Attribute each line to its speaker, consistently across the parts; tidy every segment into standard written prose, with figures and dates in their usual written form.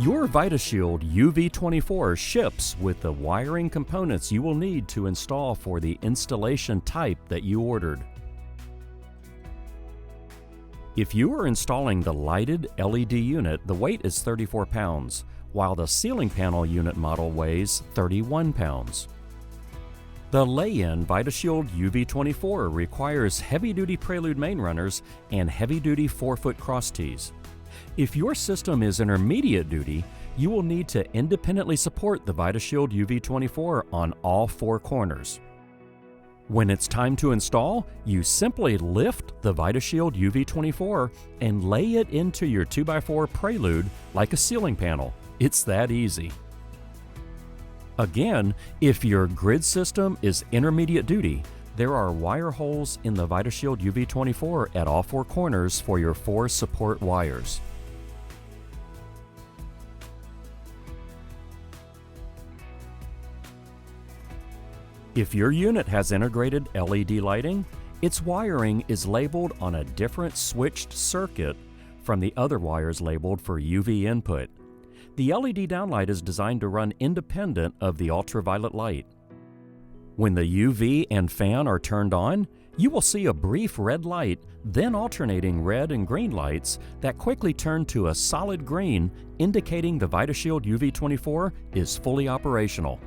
Speaker 1: Your VIDASHIELD UV24 ships with the wiring components you will need to install for the installation type that you ordered. If you are installing the lighted LED unit, the weight is 34 pounds, while the ceiling panel unit model weighs 31 pounds. The lay-in VIDASHIELD UV24 requires heavy-duty Prelude main runners and heavy-duty 4-foot cross tees. If your system is intermediate duty, you will need to independently support the VIDASHIELD UV24 on all 4 corners. When it's time to install, you simply lift the VIDASHIELD UV24 and lay it into your 2x4 Prelude like a ceiling panel. It's that easy. Again, if your grid system is intermediate duty, there are wire holes in the VIDASHIELD UV24 at all 4 corners for your 4 support wires. If your unit has integrated LED lighting, its wiring is labeled on a different switched circuit from the other wires labeled for UV input. The LED downlight is designed to run independent of the ultraviolet light. When the UV and fan are turned on, you will see a brief red light, then alternating red and green lights that quickly turn to a solid green, indicating the VIDASHIELD UV24 is fully operational.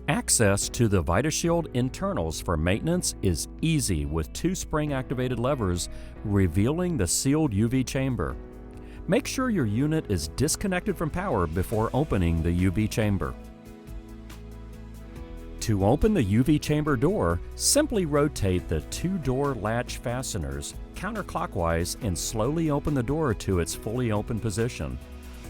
Speaker 1: Access to the VIDASHIELD internals for maintenance is easy with 2 spring-activated levers revealing the sealed UV chamber. Make sure your unit is disconnected from power before opening the UV chamber. To open the UV chamber door, simply rotate the 2-door latch fasteners counterclockwise and slowly open the door to its fully open position.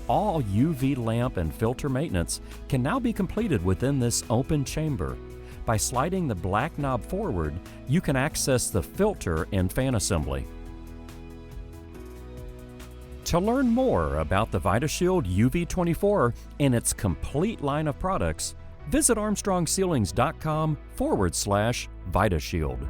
Speaker 1: All UV lamp and filter maintenance can now be completed within this open chamber. By sliding the black knob forward, you can access the filter and fan assembly. To learn more about the VIDASHIELD UV24 and its complete line of products, visit armstrongceilings.com/VIDASHIELD.